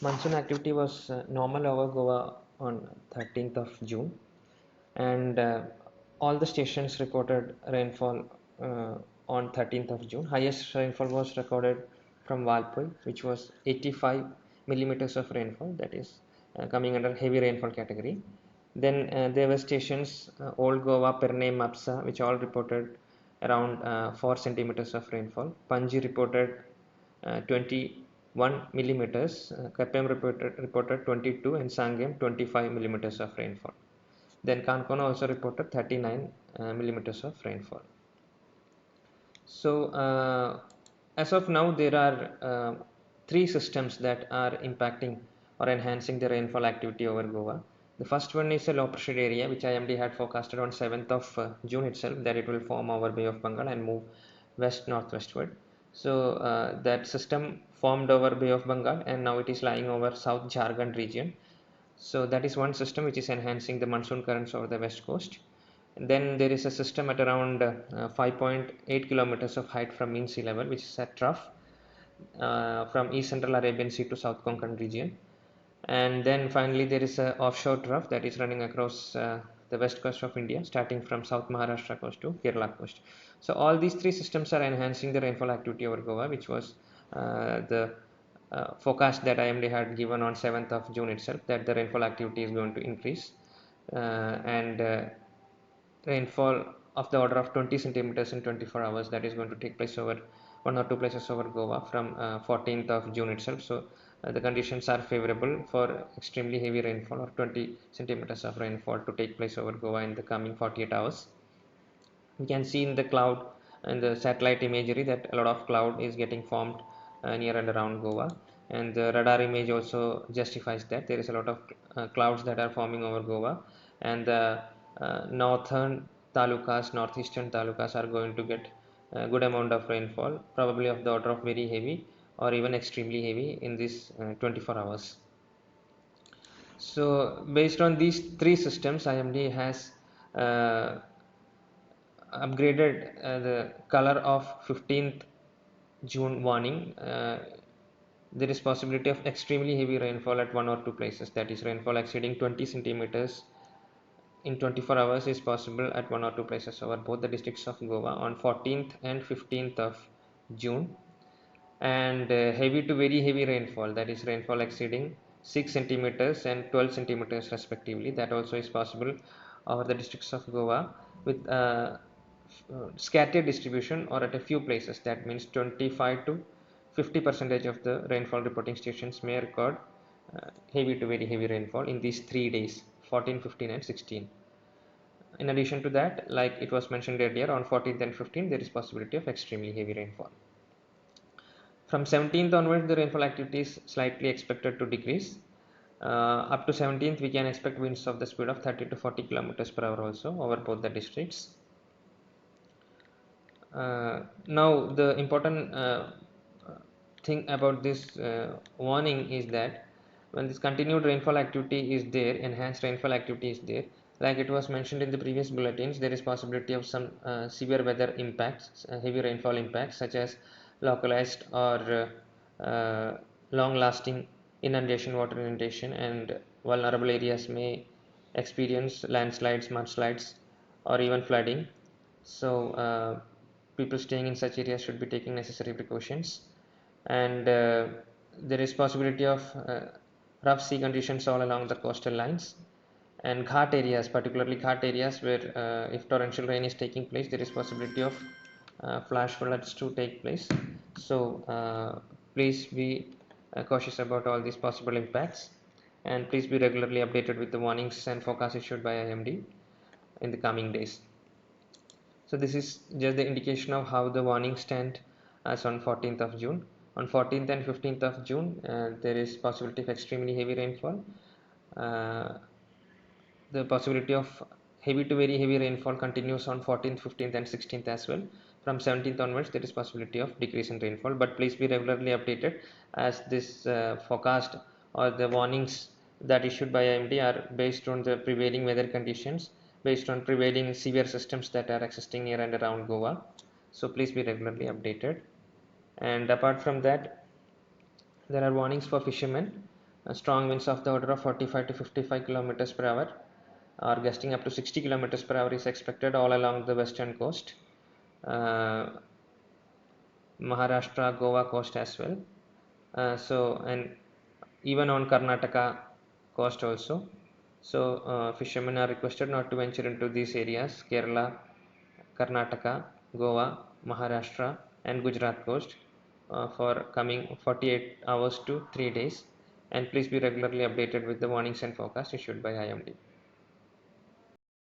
Monsoon activity was normal over Goa on 13th of June, and all the stations recorded rainfall on 13th of June. Highest rainfall was recorded from Valpur, which was 85 millimeters of rainfall, that is coming under heavy rainfall category. Then there were stations Old Goa, Perne, Mapsa, which all reported around 4 centimeters of rainfall. Panji reported 21 millimeters, Kapem reported 22, and Sangam 25 millimeters of rainfall. Then Kankona also reported 39 millimeters of rainfall. So as of now, there are three systems that are impacting or enhancing the rainfall activity over Goa. The first one is a low pressure area, which IMD had forecasted on 7th of June itself, that it will form over Bay of Bengal and move west northwestward. So that system formed over Bay of Bengal, and now it is lying over South Jharkhand region. So that is one system which is enhancing the monsoon currents over the west coast. And then there is a system at around 5.8 kilometers of height from mean sea level, which is at trough from East Central Arabian Sea to South Konkan region. And then finally there is a offshore trough that is running across the west coast of India, starting from South Maharashtra coast to Kerala coast. So all these three systems are enhancing the rainfall activity over Goa, which was the forecast that IMD had given on 7th of June itself, that the rainfall activity is going to increase, and rainfall of the order of 20 centimeters in 24 hours, that is going to take place over one or two places over Goa from 14th of June itself. So the conditions are favorable for extremely heavy rainfall of 20 centimeters of rainfall to take place over Goa in the coming 48 hours. We can see in the cloud and the satellite imagery that a lot of cloud is getting formed near and around Goa, and the radar image also justifies that there is a lot of clouds that are forming over Goa, and the northern talukas, northeastern talukas are going to get a good amount of rainfall, probably of the order of very heavy or even extremely heavy in these 24 hours. So based on these three systems, IMD has uh, upgraded the color of 15th June warning. There is possibility of extremely heavy rainfall at one or two places, that is rainfall exceeding 20 centimeters in 24 hours is possible at one or two places over both the districts of Goa on 14th and 15th of June. And heavy to very heavy rainfall, that is rainfall exceeding 6 centimeters and 12 centimeters respectively, that also is possible over the districts of Goa with scattered distribution or at a few places. That means 25 to 50 percentage of the rainfall reporting stations may record heavy to very heavy rainfall in these 3 days, 14, 15 and 16. In addition to that, like it was mentioned earlier, on 14th and 15th there is possibility of extremely heavy rainfall. From 17th onwards, the rainfall activity is slightly expected to decrease. Up to 17th, we can expect winds of the speed of 30 to 40 kilometers per hour also over both the districts. Now, the important thing about this warning is that when this continued rainfall activity is there, enhanced rainfall activity is there, like it was mentioned in the previous bulletins, there is possibility of some severe weather impacts, heavy rainfall impacts, such as localized or long lasting inundation, water inundation, and vulnerable areas may experience landslides, mudslides, or even flooding. So people staying in such areas should be taking necessary precautions. And there is possibility of rough sea conditions all along the coastal lines, and ghat areas, particularly ghat areas where if torrential rain is taking place, there is possibility of flash floods to take place. So please be cautious about all these possible impacts, and please be regularly updated with the warnings and forecasts issued by IMD in the coming days. So this is just the indication of how the warnings stand as on 14th of June. On 14th and 15th of June, there is possibility of extremely heavy rainfall. The possibility of heavy to very heavy rainfall continues on 14th, 15th and 16th as well. From 17th onwards, there is possibility of decrease in rainfall, but please be regularly updated, as this forecast or the warnings that issued by IMD are based on the prevailing weather conditions, based on prevailing severe systems that are existing near and around Goa. So please be regularly updated. And apart from that, there are warnings for fishermen. Strong winds of the order of 45 to 55 kilometers per hour or gusting up to 60 kilometers per hour is expected all along the western coast, Maharashtra, Goa coast as well. And even on Karnataka coast also. So fishermen are requested not to venture into these areas: Kerala, Karnataka, Goa, Maharashtra, and Gujarat coast for coming 48 hours to 3 days. And please be regularly updated with the warnings and forecast issued by IMD.